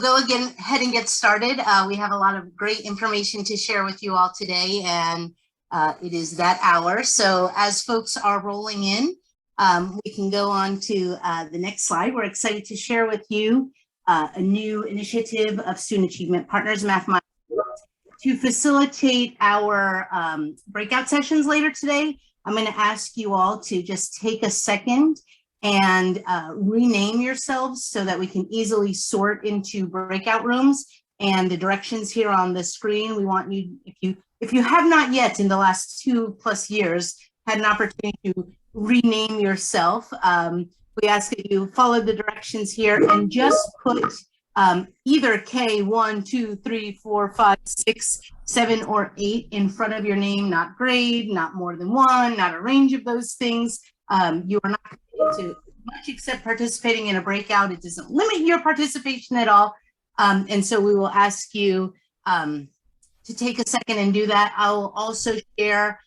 go ahead and get started. We have a lot of great information to share with you all today, and it is that hour. So as folks are rolling in, we can go on to the next slide. We're excited to share with you a new initiative of Student Achievement Partners Mathematics to facilitate our breakout sessions later today. I'm going to ask you all to just take a second and rename yourselves so that we can easily sort into breakout rooms. And the directions here on the screen, we want you, if you have not yet in the last 2+ years had an opportunity to rename yourself, we ask that you follow the directions here and just put either K 1, 2, 3, 4, 5, 6, 7, or 8 in front of your name, not grade, not more than one, not a range of those things. You are not to much except participating in a breakout. It doesn't limit your participation at all. And so we will ask you to take a second and do that. I will also share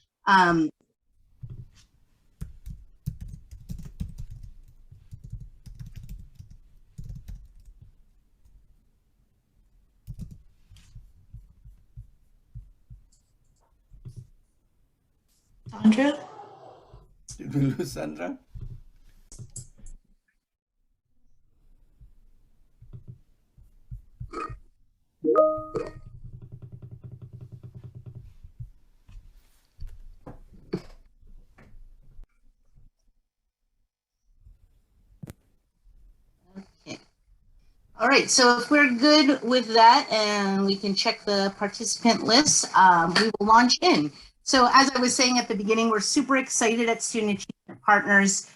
Sandra? Did we lose Sandra? Okay. All right, so if we're good with that and we can check the participant list, we will launch in. So as I was saying at the beginning, we're super excited at Student Achievement Partners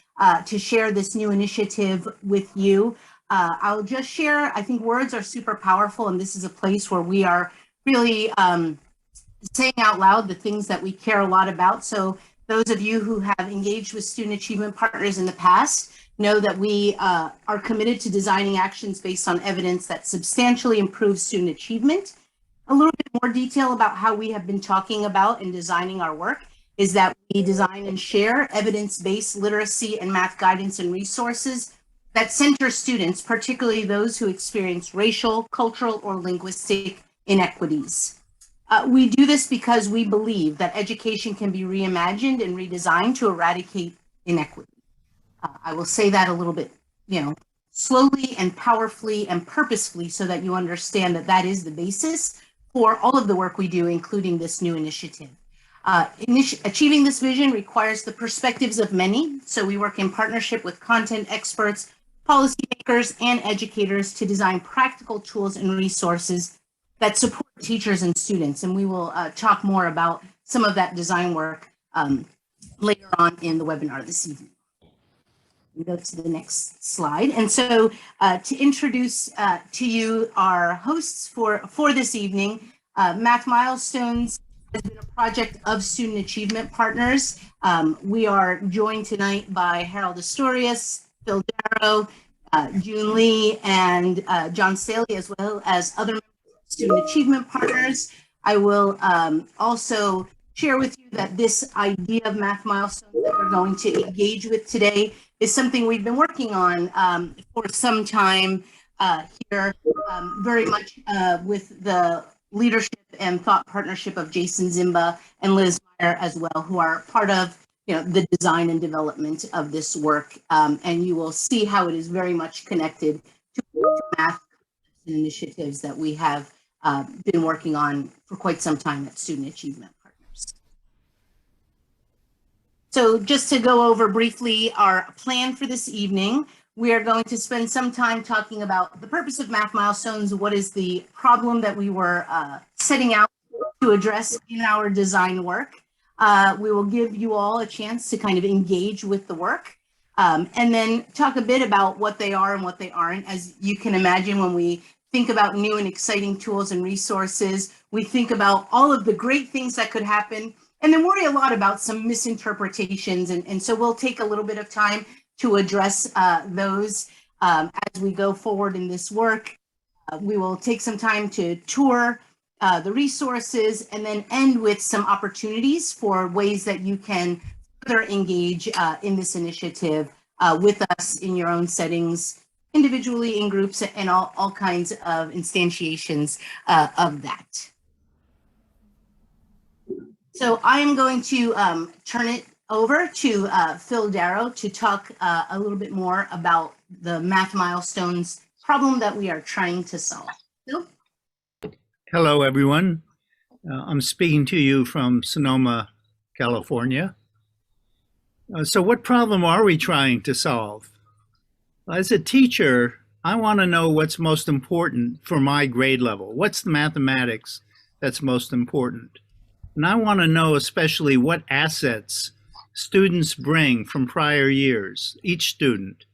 to share this new initiative with you. I'll just share, I think words are super powerful, and this is a place where we are really saying out loud the things that we care a lot about. So those of you who have engaged with Student Achievement Partners in the past know that we are committed to designing actions based on evidence that substantially improves student achievement. A little bit more detail about how we have been talking about and designing our work is that we design and share evidence-based literacy and math guidance and resources that center students, particularly those who experience racial, cultural, or linguistic inequities. We do this because we believe that education can be reimagined and redesigned to eradicate inequity. I will say that a little bit, slowly and powerfully and purposefully so that you understand that that is the basis for all of the work we do, including this new initiative. Achieving this vision requires the perspectives of many, so we work in partnership with content experts, policymakers, and educators to design practical tools and resources that support teachers and students, and we will talk more about some of that design work later on in the webinar this evening. We go to the next slide. And so to introduce to you our hosts for this evening, Math Milestones has been a project of Student Achievement Partners. We are joined tonight by Harold Astorius, Phil Darrow, June Lee, and John Staley, as well as other members of Student Achievement Partners. I will also share with you that this idea of Math Milestones that we're going to engage with today is something we've been working on for some time here, very much with the leadership and thought partnership of Jason Zimba and Liz Meyer as well, who are part of the design and development of this work. And you will see how it is very much connected to math initiatives that we have been working on for quite some time at Student Achievement Partners. So just to go over briefly our plan for this evening, we are going to spend some time talking about the purpose of Math Milestones, what is the problem that we were setting out to address in our design work. We will give you all a chance to kind of engage with the work and then talk a bit about what they are and what they aren't. As you can imagine, when we think about new and exciting tools and resources, we think about all of the great things that could happen and then worry a lot about some misinterpretations. And so we'll take a little bit of time to address those as we go forward in this work. We will take some time to tour the resources and then end with some opportunities for ways that you can further engage in this initiative with us in your own settings, individually, in groups, and all kinds of instantiations of that. So I am going to turn it over to Phil Darrow to talk a little bit more about the Math Milestones problem that we are trying to solve. Phil? Hello, everyone. I'm speaking to you from Sonoma, California. So what problem are we trying to solve? As a teacher, I want to know what's most important for my grade level. What's the mathematics that's most important? And I want to know especially what assets students bring from prior years, each student,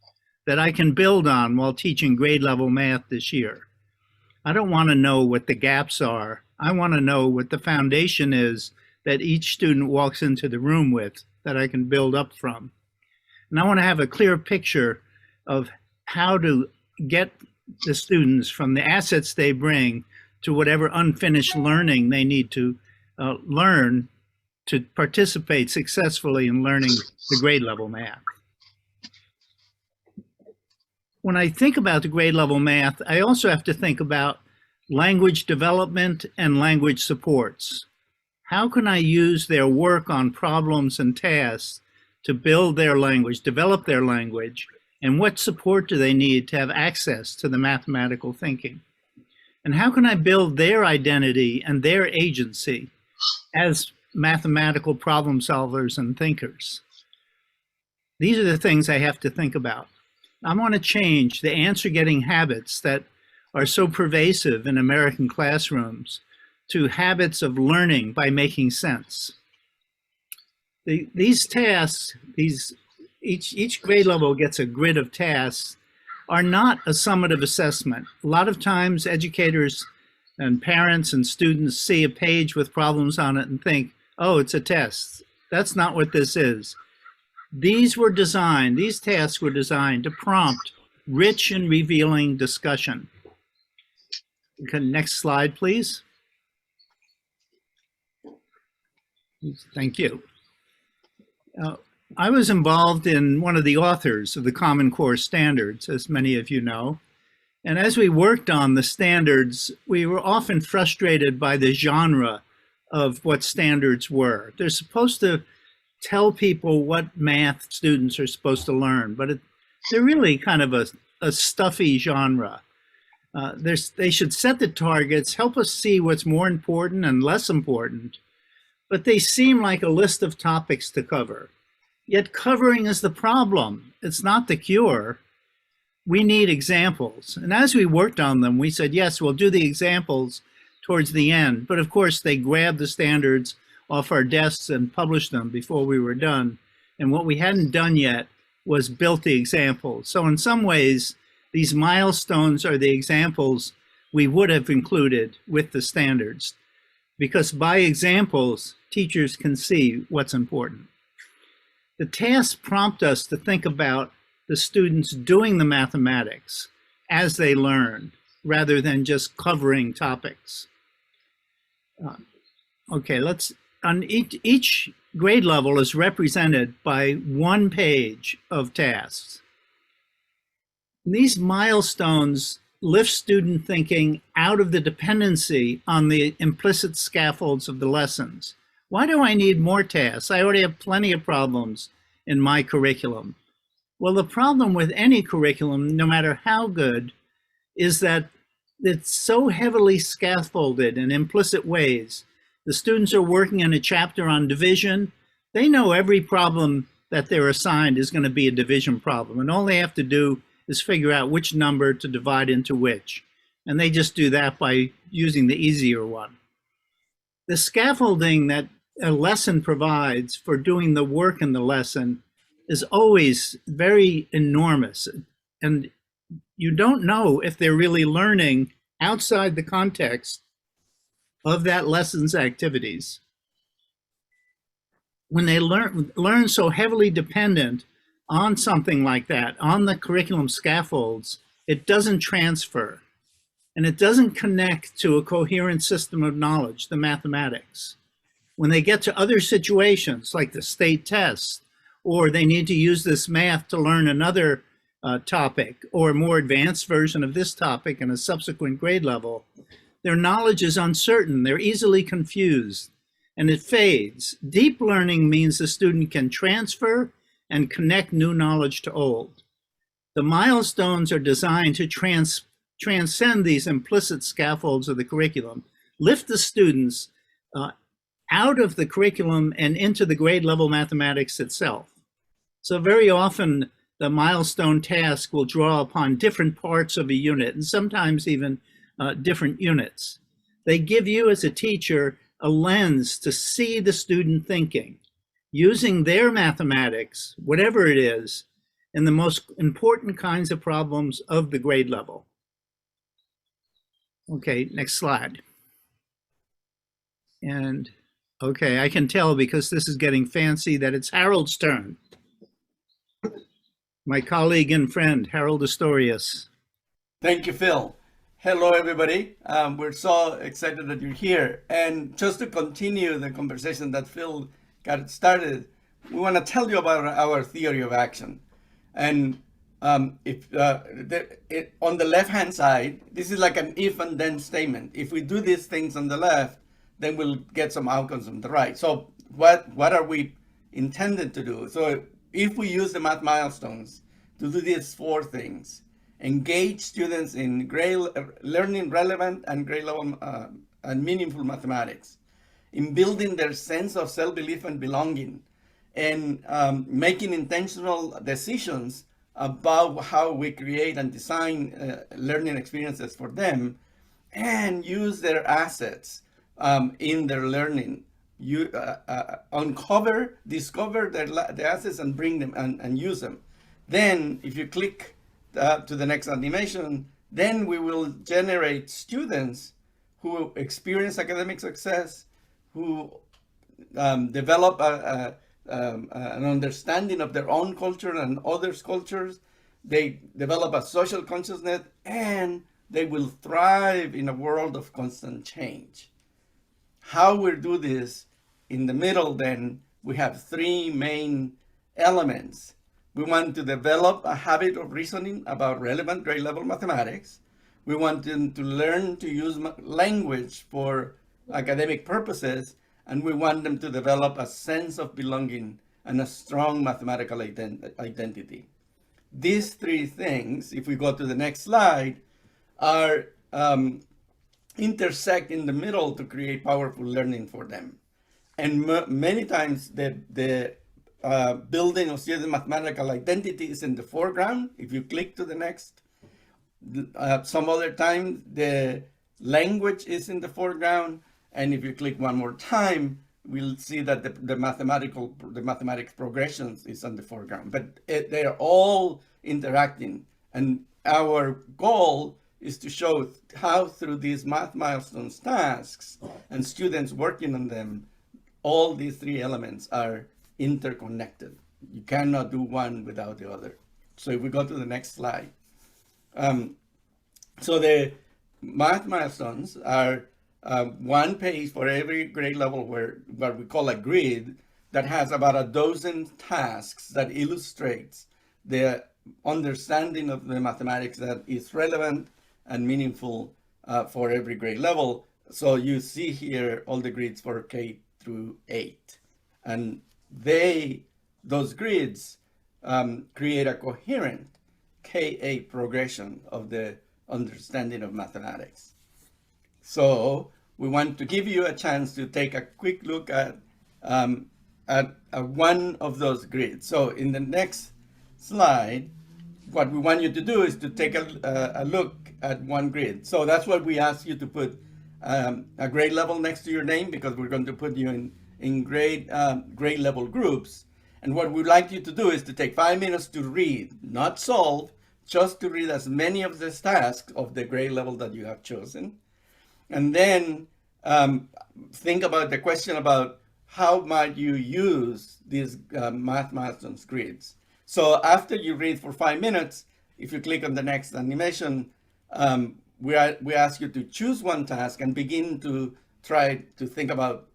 that I can build on while teaching grade level math this year. I don't want to know what the gaps are. I want to know what the foundation is that each student walks into the room with that I can build up from. And I want to have a clear picture of how to get the students from the assets they bring to whatever unfinished learning they need to learn to participate successfully in learning the grade level math. When I think about the grade level math, I also have to think about language development and language supports. How can I use their work on problems and tasks to build their language, develop their language, and what support do they need to have access to the mathematical thinking? And how can I build their identity and their agency as mathematical problem solvers and thinkers? These are the things I have to think about. I want to change the answer-getting habits that are so pervasive in American classrooms to habits of learning by making sense. These tasks, each grade level gets a grid of tasks, are not a summative assessment. A lot of times educators and parents and students see a page with problems on it and think, oh, it's a test. That's not what this is. These tasks were designed to prompt rich and revealing discussion. Okay, next slide, please. Thank you. I was involved in one of the authors of the Common Core standards, as many of you know. And as we worked on the standards, we were often frustrated by the genre of what standards were. They're supposed to tell people what math students are supposed to learn, but they're really kind of a stuffy genre. They should set the targets, help us see what's more important and less important, but they seem like a list of topics to cover. Yet covering is the problem. It's not the cure. We need examples. And as we worked on them, we said, yes, we'll do the examples towards the end. But of course, they grabbed the standards off our desks and published them before we were done. And what we hadn't done yet was built the examples. So in some ways, these milestones are the examples we would have included with the standards, because by examples, teachers can see what's important. The tasks prompt us to think about the students doing the mathematics as they learn, rather than just covering topics. Okay, on each grade level is represented by one page of tasks. These milestones lift student thinking out of the dependency on the implicit scaffolds of the lessons. Why do I need more tasks? I already have plenty of problems in my curriculum. Well, the problem with any curriculum, no matter how good, is that it's so heavily scaffolded in implicit ways. The students are working in a chapter on division. They know every problem that they're assigned is going to be a division problem, and all they have to do is figure out which number to divide into which. And they just do that by using the easier one. The scaffolding that a lesson provides for doing the work in the lesson is always very enormous. And you don't know if they're really learning outside the context of that lesson's activities. When they learn so heavily dependent on something like that, on the curriculum scaffolds, it doesn't transfer. And it doesn't connect to a coherent system of knowledge, the mathematics. When they get to other situations, like the state test, or they need to use this math to learn another topic or a more advanced version of this topic in a subsequent grade level, their knowledge is uncertain, they're easily confused, and it fades. Deep learning means the student can transfer and connect new knowledge to old. The milestones are designed to transcend these implicit scaffolds of the curriculum, lift the students out of the curriculum and into the grade level mathematics itself. So very often the milestone task will draw upon different parts of a unit and sometimes even different units. They give you as a teacher a lens to see the student thinking, using their mathematics, whatever it is, in the most important kinds of problems of the grade level. Okay, next slide. And okay, I can tell because this is getting fancy that it's Harold's turn. My colleague and friend, Harold Astorius. Thank you, Phil. Hello, everybody. We're so excited that you're here. And just to continue the conversation that Phil got started, we want to tell you about our theory of action. And on the left-hand side, this is like an if and then statement. If we do these things on the left, then we'll get some outcomes on the right. So what are we intended to do? So if we use the math milestones to do these 4 things, engage students in learning relevant and grade level and meaningful mathematics, in building their sense of self-belief and belonging, and making intentional decisions about how we create and design learning experiences for them, and use their assets in their learning. You discover their assets and bring them and use them. Then if you click to the next animation, then we will generate students who experience academic success, who develop an understanding of their own culture and others' cultures. They develop a social consciousness, and they will thrive in a world of constant change. How we do this, in the middle, then, we have 3 main elements. We want to develop a habit of reasoning about relevant grade level mathematics. We want them to learn to use language for academic purposes, and we want them to develop a sense of belonging and a strong mathematical identity. These 3 things, if we go to the next slide, are intersect in the middle to create powerful learning for them. And many times the building of student mathematical identity is in the foreground. If you click to the next, some other time the language is in the foreground, and if you click one more time, we'll see that the mathematics progressions is on the foreground. But they are all interacting, and our goal is to show how through these math milestones tasks and students working on them, all these 3 elements are interconnected. You cannot do one without the other. So if we go to the next slide. So the math milestones are 1 page for every grade level, where what we call a grid, that has about a dozen tasks that illustrates the understanding of the mathematics that is relevant and meaningful for every grade level. So you see here all the grids for K through 8. And those grids create a coherent K8 progression of the understanding of mathematics. So we want to give you a chance to take a quick look at one of those grids. So in the next slide, what we want you to do is to take a look at one grid. So that's what we ask you to put a grade level next to your name, because we're going to put you in grade level groups. And what we'd like you to do is to take 5 minutes to read, not solve, just to read as many of these tasks of the grade level that you have chosen. And then think about the question about how might you use these math milestones grids. So after you read for 5 minutes, if you click on the next animation, we ask you to choose one task and begin to try to think about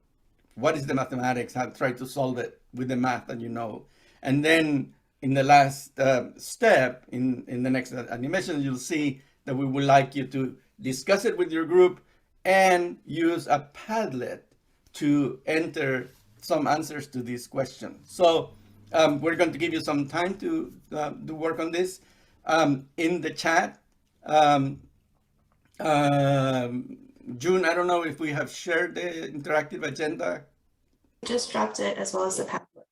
what is the mathematics, how to try to solve it with the math that you know. And then in the last step, in the next animation, you'll see that we would like you to discuss it with your group and use a Padlet to enter some answers to these questions. So we're going to give you some time to work on this. In the chat, June, I don't know if we have shared the interactive agenda. Just dropped it as well as the Padlet.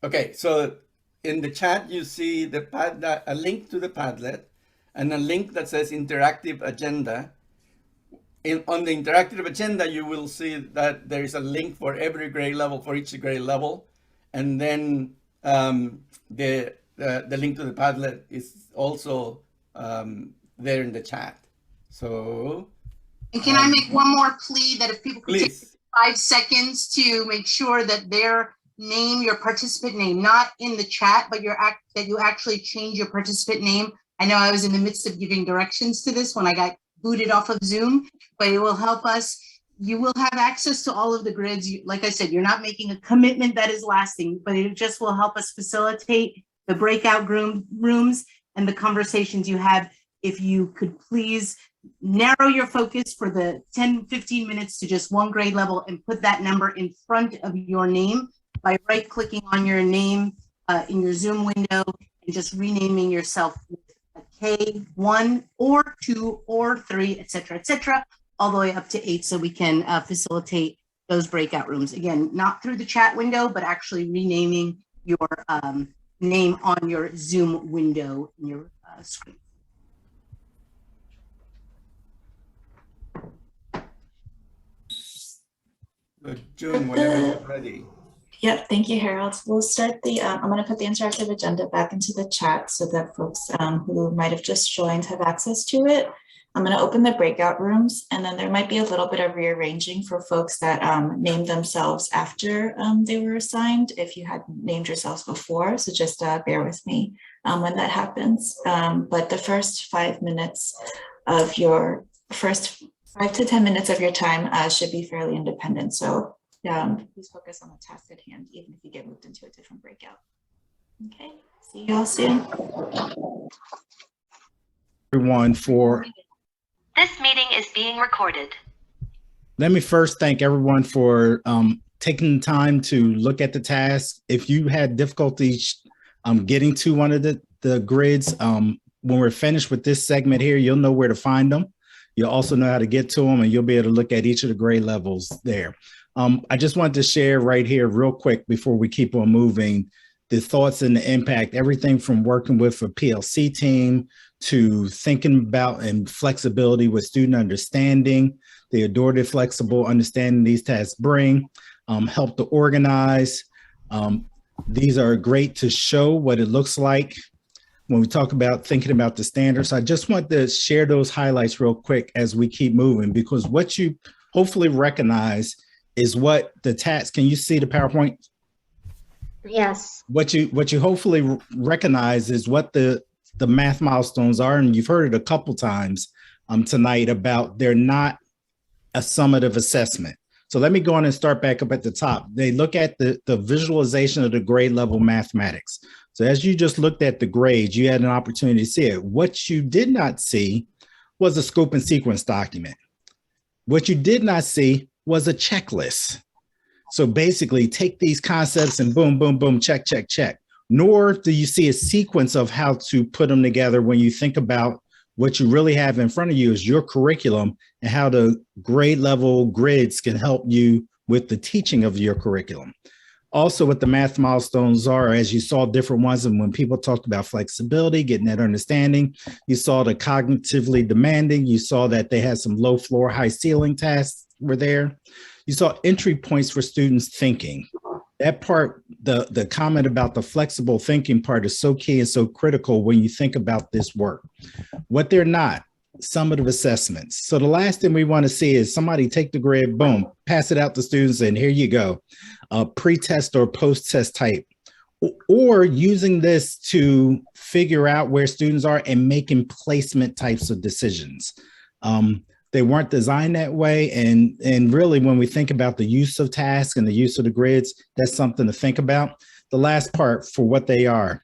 Okay, so in the chat, you see a link to the Padlet and a link that says interactive agenda. On the interactive agenda, you will see that there is a link for every grade level, for each grade level. And then the link to the Padlet is also there in the chat. So. And can I make one more plea that if people could take Please. 5 seconds to make sure that their name, your participant name, not in the chat, but that you actually change your participant name. I know I was in the midst of giving directions to this when I got booted off of Zoom, but it will help us. You will have access to all of the grids. Like I said, you're not making a commitment that is lasting, but it just will help us facilitate the breakout rooms and the conversations you have. If you could please narrow your focus for the 10-15 minutes to just one grade level and put that number in front of your name by right-clicking on your name in your Zoom window and just renaming yourself with a K1 or 2 or 3, etc., all the way up to 8, so we can facilitate those breakout rooms. Again, not through the chat window, but actually renaming your name on your Zoom window in your screen. June, whenever you're ready. Yep, thank you, Harold. We'll start the, I'm going to put the interactive agenda back into the chat so that folks who might have just joined have access to it. I'm going to open the breakout rooms, and then there might be a little bit of rearranging for folks that named themselves after they were assigned, if you had named yourselves before. So just bear with me when that happens. But the first 5 minutes of your, first 5 to 10 minutes of your time should be fairly independent. So please focus on the task at hand, even if you get moved into a different breakout. Okay, see you all soon. Everyone for. This meeting is being recorded. Let me first thank everyone for taking time to look at the task. If you had difficulties getting to one of the grids, when we're finished with this segment here, you'll know where to find them. You'll also know how to get to them, and you'll be able to look at each of the grade levels there. I just wanted to share right here real quick before we keep on moving, the thoughts and the impact, everything from working with a PLC team to thinking about and flexibility with student understanding, the adorative flexible understanding these tasks bring, help to organize. These are great to show what it looks like when we talk about thinking about the standards. I just want to share those highlights real quick as we keep moving, because what you hopefully recognize is what the task, can you see the PowerPoint? Yes. What you hopefully recognize is what the math milestones are, and you've heard it a couple times tonight about they're not a summative assessment. So let me go on and start back up at the top. They look at the visualization of the grade level mathematics. So as you just looked at the grades, you had an opportunity to see it. What you did not see was a scope and sequence document. What you did not see was a checklist. So basically take these concepts and boom, boom, boom, check, check, check. Nor do you see a sequence of how to put them together when you think about what you really have in front of you is your curriculum and how the grade level grids can help you with the teaching of your curriculum. Also, what the math milestones are, as you saw different ones, and when people talked about flexibility, getting that understanding, you saw the cognitively demanding, you saw that they had some low floor, high ceiling tasks were there. You saw entry points for students thinking. That part, the comment about the flexible thinking part is so key and so critical when you think about this work. What they're not, summative assessments. So the last thing we want to see is somebody take the grid, boom, pass it out to students, and here you go. Pre-test or post-test type, or using this to figure out where students are and making placement types of decisions. They weren't designed that way. And really, when we think about the use of tasks and the use of the grids, that's something to think about. The last part for what they are,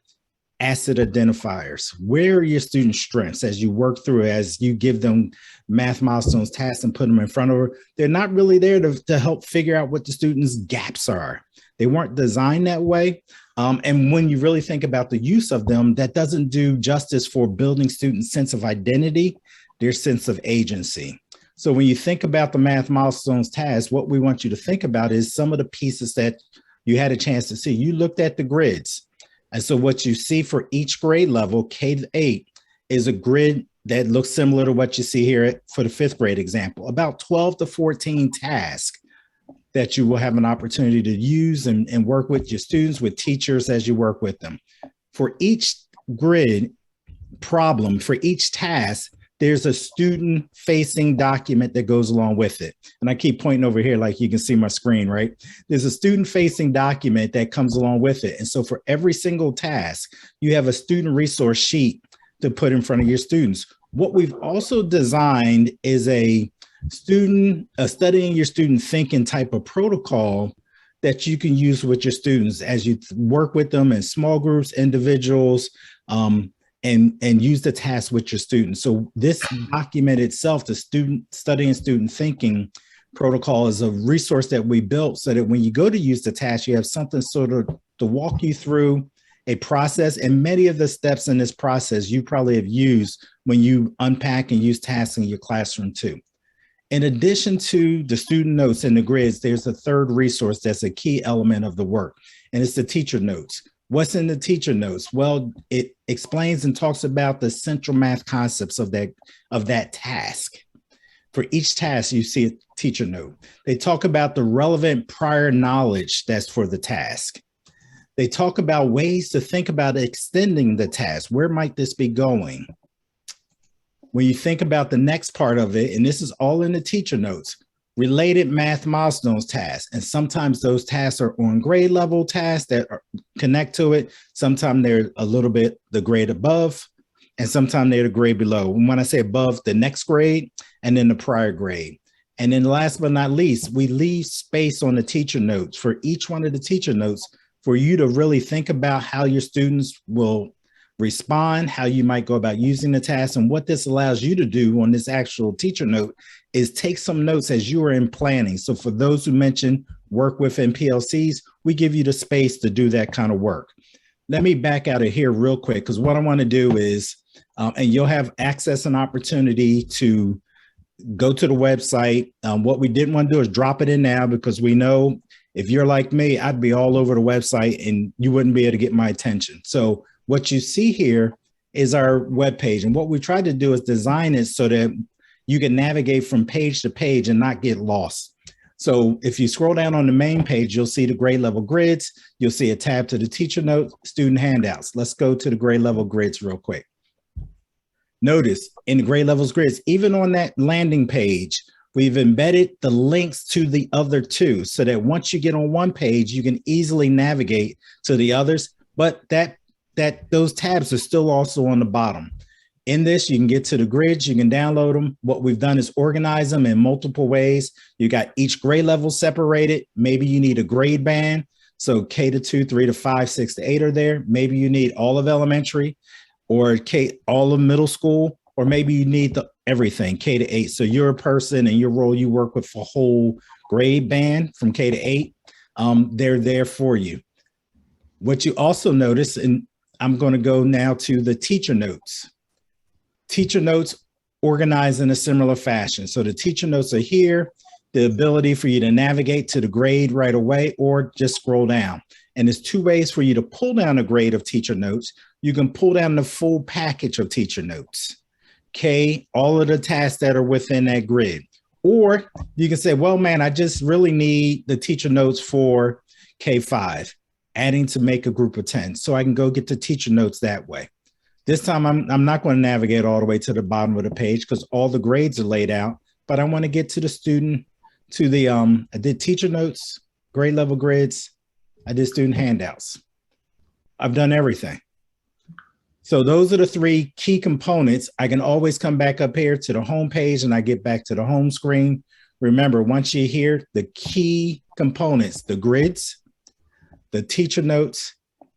asset identifiers. Where are your student strengths as you work through, as you give them math milestones tasks and put them in front of her? They're not really there to help figure out what the students' gaps are. They weren't designed that way. And when you really think about the use of them, that doesn't do justice for building students' sense of identity, their sense of agency. So when you think about the math milestones task, what we want you to think about is some of the pieces that you had a chance to see. You looked at the grids. And so what you see for each grade level, K-8, is a grid that looks similar to what you see here for the 5th grade example, about 12 to 14 tasks that you will have an opportunity to use and work with your students, with teachers as you work with them. For each grid problem, for each task, there's a student-facing document that goes along with it. And I keep pointing over here like you can see my screen, right? There's a student-facing document that comes along with it. And so for every single task, you have a student resource sheet to put in front of your students. What we've also designed is a studying your student thinking type of protocol that you can use with your students as you work with them in small groups, individuals, and use the task with your students. So this document itself, the student studying student thinking protocol, is a resource that we built so that when you go to use the task, you have something sort of to walk you through a process. And many of the steps in this process you probably have used when you unpack and use tasks in your classroom too. In addition to the student notes and the grids, there's a third resource that's a key element of the work, and it's the teacher notes. What's in the teacher notes? Well, it explains and talks about the central math concepts of that task. For each task, you see a teacher note. They talk about the relevant prior knowledge that's for the task. They talk about ways to think about extending the task. Where might this be going? When you think about the next part of it, and this is all in the teacher notes, related math milestones tasks. And sometimes those tasks are on grade level tasks that connect to it. Sometimes they're a little bit the grade above, and sometimes they're the grade below. And when I say above, the next grade, and then the prior grade. And then last but not least, we leave space on the teacher notes for each one of the teacher notes for you to really think about how your students will respond, how you might go about using the task. And what this allows you to do on this actual teacher note is take some notes as you are in planning. So for those who mentioned work within PLCs, we give you the space to do that kind of work. Let me back out of here real quick, because what I want to do is, and you'll have access and opportunity to go to the website. What we didn't want to do is drop it in now, because we know if you're like me, I'd be all over the website and you wouldn't be able to get my attention. So what you see here is our webpage. And what we tried to do is design it so that you can navigate from page to page and not get lost. So if you scroll down on the main page, you'll see the grade level grids. You'll see a tab to the teacher note, student handouts. Let's go to the grade level grids real quick. Notice in the grade levels grids, even on that landing page, we've embedded the links to the other two so that once you get on one page, you can easily navigate to the others, but those tabs are still also on the bottom. In this, you can get to the grids, you can download them. What we've done is organize them in multiple ways. You got each grade level separated. Maybe you need a grade band. So K to 2, 3 to 5, 6 to 8 are there. Maybe you need all of elementary or all of middle school, or maybe you need everything, K to 8. So you're a person and your role, you work with a whole grade band from K to 8. They're there for you. What you also notice, and I'm going to go now to the teacher notes. Teacher notes organized in a similar fashion. So the teacher notes are here, the ability for you to navigate to the grade right away or just scroll down. And there's two ways for you to pull down a grade of teacher notes. You can pull down the full package of teacher notes. K, all of the tasks that are within that grid. Or you can say, well, man, I just really need the teacher notes for K5, adding to make a group of 10. So I can go get the teacher notes that way. This time, I'm not going to navigate all the way to the bottom of the page because all the grades are laid out, but I want to get to the student, to the, I did teacher notes, grade level grids, I did student handouts. I've done everything. So those are the three key components. I can always come back up here to the home page and I get back to the home screen. Remember, once you're here, the key components, the grids, the teacher notes,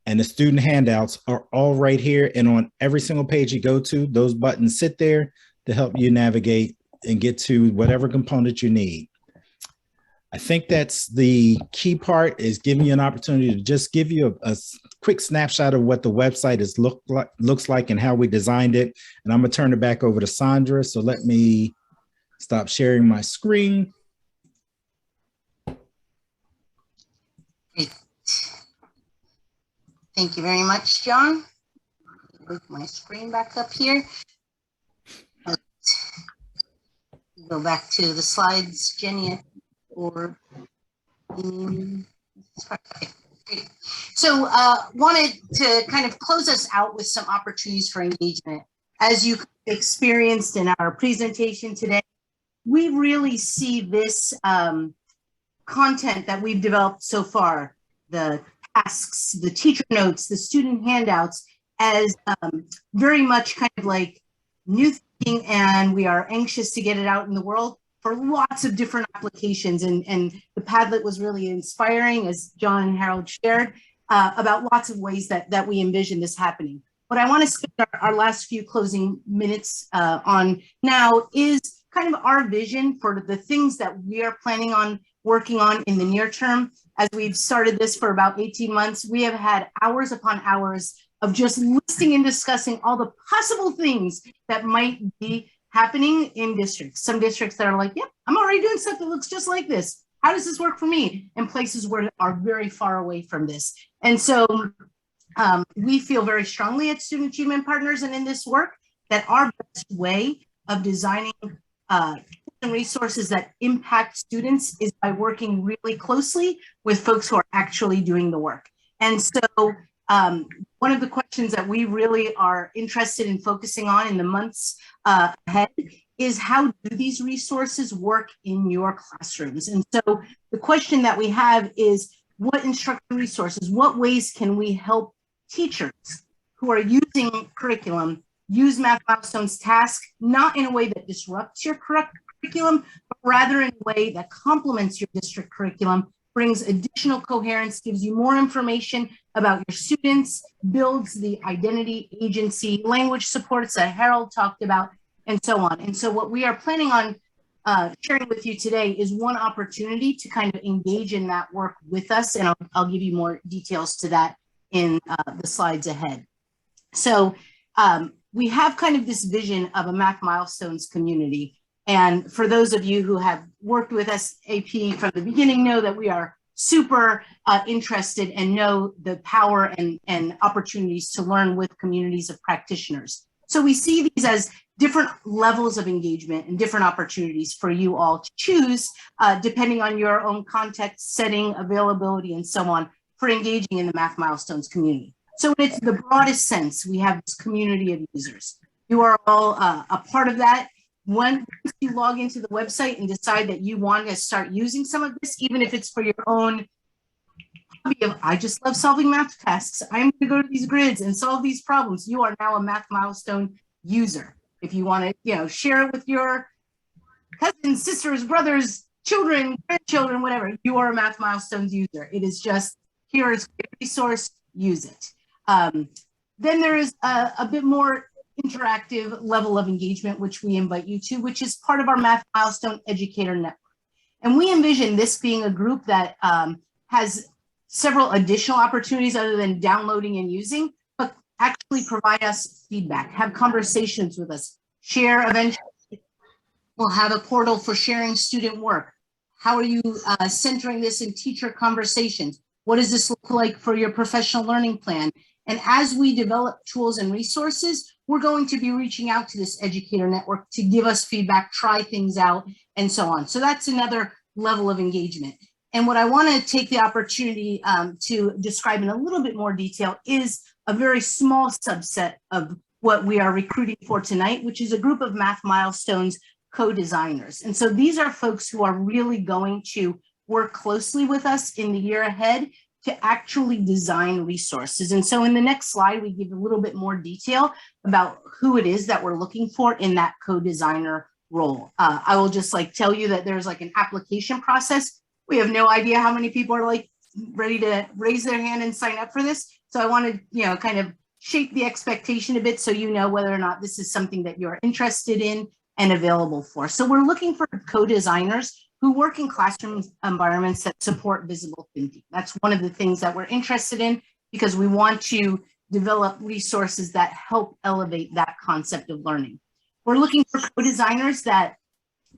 And the student handouts are all right here. And on every single page you go to, those buttons sit there to help you navigate and get to whatever component you need. I think that's the key part, is giving you an opportunity to just give you a quick snapshot of what the website looks like and how we designed it. And I'm gonna turn it back over to Sandra. So let me stop sharing my screen. Great. Thank you very much, John. Move my screen back up here. Go back to the slides, Jenny, or okay, great. So wanted to kind of close us out with some opportunities for engagement. As you experienced in our presentation today, we really see this content that we've developed so far, the tasks, the teacher notes, the student handouts, as very much kind of like new thinking, and we are anxious to get it out in the world for lots of different applications. And the Padlet was really inspiring, as John and Harold shared, about lots of ways that we envision this happening. What I want to spend our last few closing minutes on now is kind of our vision for the things that we are planning on working on in the near term. As we've started this for about 18 months, we have had hours upon hours of just listing and discussing all the possible things that might be happening in districts. Some districts that are like, yep, I'm already doing stuff that looks just like this. How does this work for me? And places where are very far away from this. And so we feel very strongly at Student Achievement Partners and in this work that our best way of designing resources that impact students is by working really closely with folks who are actually doing the work. And so one of the questions that we really are interested in focusing on in the months ahead is, how do these resources work in your classrooms? And so the question that we have is, what instructional resources, what ways can we help teachers who are using curriculum use Math Milestones task, not in a way that disrupts your curriculum, but rather in a way that complements your district curriculum, brings additional coherence, gives you more information about your students, builds the identity, agency, language supports that Harold talked about, and so on. And so what we are planning on sharing with you today is one opportunity to kind of engage in that work with us. And I'll give you more details to that in the slides ahead. So we have kind of this vision of a Math Milestones community. And for those of you who have worked with SAP from the beginning, know that we are super interested and know the power and opportunities to learn with communities of practitioners. So we see these as different levels of engagement and different opportunities for you all to choose, depending on your own context, setting, availability, and so on, for engaging in the Math Milestones community. So it's the broadest sense, we have this community of users. You are all a part of that. Once you log into the website and decide that you want to start using some of this, even if it's for your own hobby of, I just love solving math tasks, I'm going to go to these grids and solve these problems, you are now a Math Milestone user. If you want to, share it with your cousins, sisters, brothers, children, grandchildren, whatever, you are a Math Milestones user. It is just, here is a resource, use it. Then there is a bit more interactive level of engagement, which we invite you to, which is part of our Math Milestone Educator Network. And we envision this being a group that has several additional opportunities other than downloading and using, but actually provide us feedback, have conversations with us, share events. We'll have a portal for sharing student work. How are you centering this in teacher conversations? What does this look like for your professional learning plan? And as we develop tools and resources, we're going to be reaching out to this educator network to give us feedback, try things out, and so on. So that's another level of engagement. And what I want to take the opportunity to describe in a little bit more detail is a very small subset of what we are recruiting for tonight, which is a group of Math Milestones co-designers. And so these are folks who are really going to work closely with us in the year ahead to actually design resources. And so in the next slide, we give a little bit more detail about who it is that we're looking for in that co-designer role. I will just tell you that there's an application process. We have no idea how many people are ready to raise their hand and sign up for this. So I want to, kind of shape the expectation a bit so you know whether or not this is something that you're interested in and available for. So we're looking for co-designers who work in classroom environments that support visible thinking. That's one of the things that we're interested in because we want to develop resources that help elevate that concept of learning. We're looking for co-designers that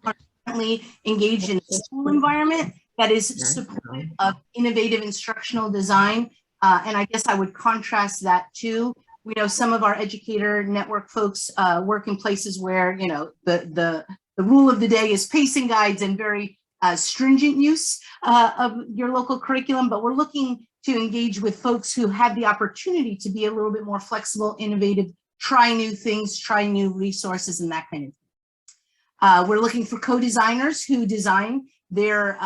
are currently engaged in a school environment that is supportive of innovative instructional design. And I guess I would contrast that to, we know some of our educator network folks work in places where, the rule of the day is pacing guides and very stringent use of your local curriculum, but we're looking to engage with folks who have the opportunity to be a little bit more flexible, innovative, try new things, try new resources and that kind of thing. We're looking for co-designers who design their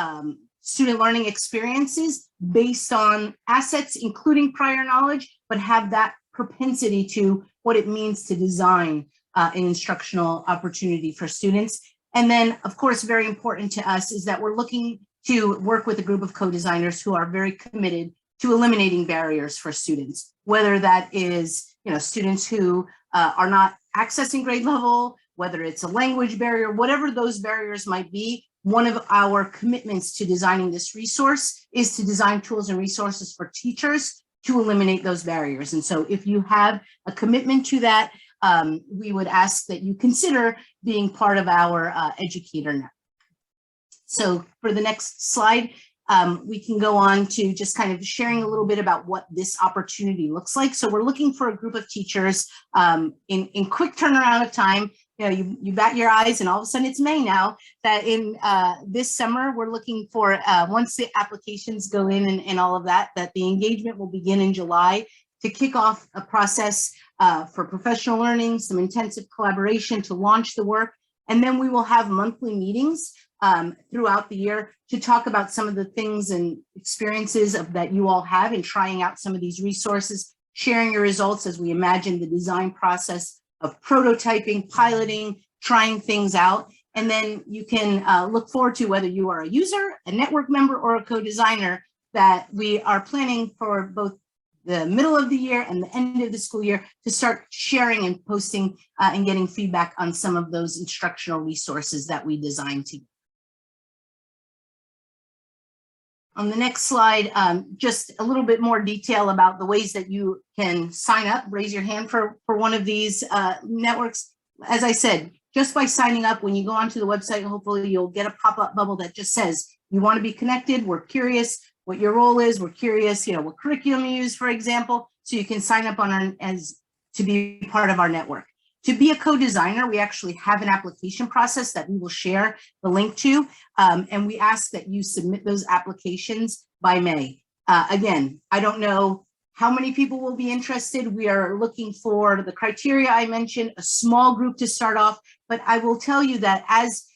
student learning experiences based on assets, including prior knowledge, but have that propensity to what it means to design an instructional opportunity for students. And then, of course, very important to us is that we're looking to work with a group of co-designers who are very committed to eliminating barriers for students, whether that is, students who are not accessing grade level, whether it's a language barrier, whatever those barriers might be. One of our commitments to designing this resource is to design tools and resources for teachers to eliminate those barriers. And so if you have a commitment to that, we would ask that you consider being part of our educator network. So for the next slide, we can go on to just kind of sharing a little bit about what this opportunity looks like. So we're looking for a group of teachers in quick turnaround of time. You bat your eyes and all of a sudden it's May now, that in this summer, we're looking for, once the applications go in and all of that the engagement will begin in July to kick off a process for professional learning, some intensive collaboration to launch the work. And then we will have monthly meetings throughout the year to talk about some of the things and experiences that you all have in trying out some of these resources, sharing your results as we imagine the design process of prototyping, piloting, trying things out. And then you can look forward to whether you are a user, a network member, or a co-designer, that we are planning for both the middle of the year and the end of the school year to start sharing and posting and getting feedback on some of those instructional resources that we designed together. On the next slide, just a little bit more detail about the ways that you can sign up, raise your hand for one of these networks. As I said, just by signing up, when you go onto the website, hopefully you'll get a pop-up bubble that just says, you want to be connected, we're curious what your role is, we're curious, what curriculum you use, for example, so you can sign up on as to be part of our network. To be a co-designer, we actually have an application process that we will share the link to, and we ask that you submit those applications by May. Again, I don't know how many people will be interested. We are looking for the criteria I mentioned, a small group to start off, but I will tell you that as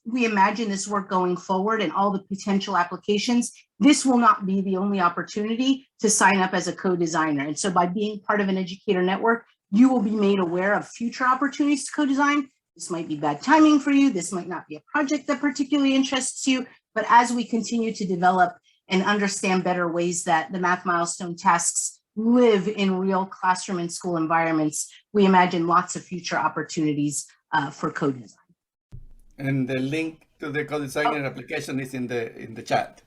we imagine this work going forward and all the potential applications, this will not be the only opportunity to sign up as a co-designer. And so by being part of an educator network, you will be made aware of future opportunities to co-design. This might be bad timing for you. This might not be a project that particularly interests you, but as we continue to develop and understand better ways that the Math Milestone tasks live in real classroom and school environments, we imagine lots of future opportunities for co-design. And the link to the co-designer application is in the chat.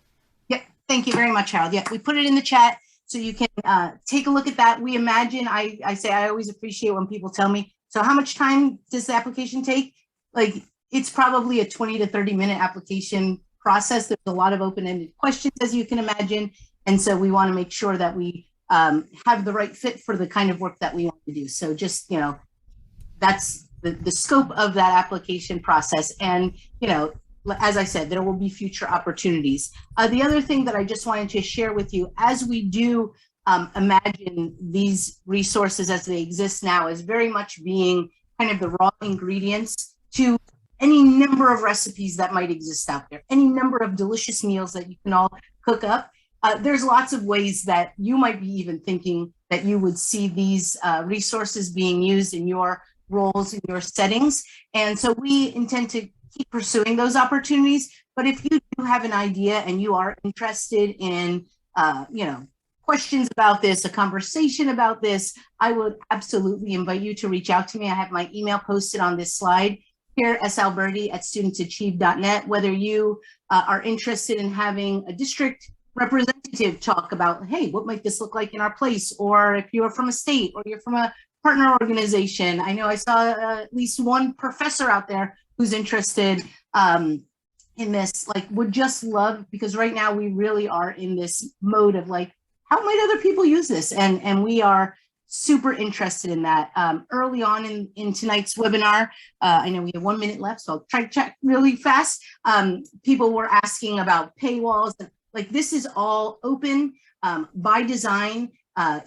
Yeah, thank you very much, Harold. Yeah, we put it in the chat so you can take a look at that. We imagine, I always appreciate when people tell me, so how much time does the application take? Like, it's probably a 20 to 30 minute application process. There's a lot of open-ended questions, as you can imagine. And so we want to make sure that we have the right fit for the kind of work that we want to do. So just, that's the scope of that application process. And, as I said, there will be future opportunities. The other thing that I just wanted to share with you, as we do imagine these resources as they exist now as very much being kind of the raw ingredients to any number of recipes that might exist out there, any number of delicious meals that you can all cook up. There's lots of ways that you might be even thinking that you would see these resources being used in your roles, in your settings. And so we intend to keep pursuing those opportunities. But if you do have an idea and you are interested in, questions about this, a conversation about this, I would absolutely invite you to reach out to me. I have my email posted on this slide here, salberti@studentsachieve.net. Whether you are interested in having a district representative talk about, hey, what might this look like in our place? Or if you're from a state or you're from a partner organization. I know I saw at least one professor out there who's interested in this, like would just love, because right now we really are in this mode of like, how might other people use this? And we are super interested in that. Early on in tonight's webinar, I know we have 1 minute left, so I'll try to check really fast. People were asking about paywalls. Like this is all open by design.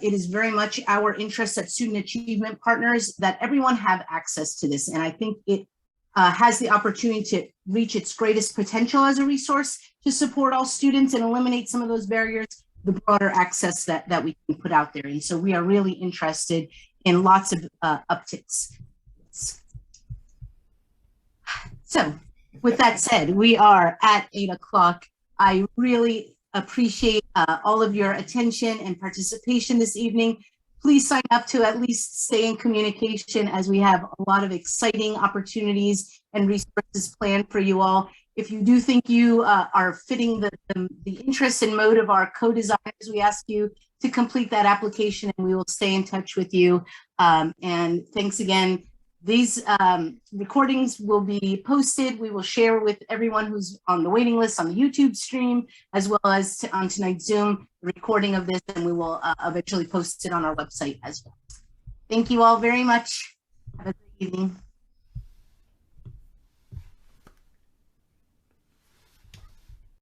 It is very much our interest at Student Achievement Partners that everyone have access to this. And I think it has the opportunity to reach its greatest potential as a resource to support all students and eliminate some of those barriers, the broader access that we can put out there. And so we are really interested in lots of upticks. So with that said, we are at 8 o'clock. I really appreciate all of your attention and participation this evening. Please sign up to at least stay in communication, as we have a lot of exciting opportunities and resources planned for you all. If you do think you are fitting the interest and mode of our co-designers, we ask you to complete that application and we will stay in touch with you. And thanks again. These recordings will be posted. We will share with everyone who's on the waiting list on the YouTube stream, as well as on tonight's Zoom, the recording of this, and we will eventually post it on our website as well. Thank you all very much. Have a good evening.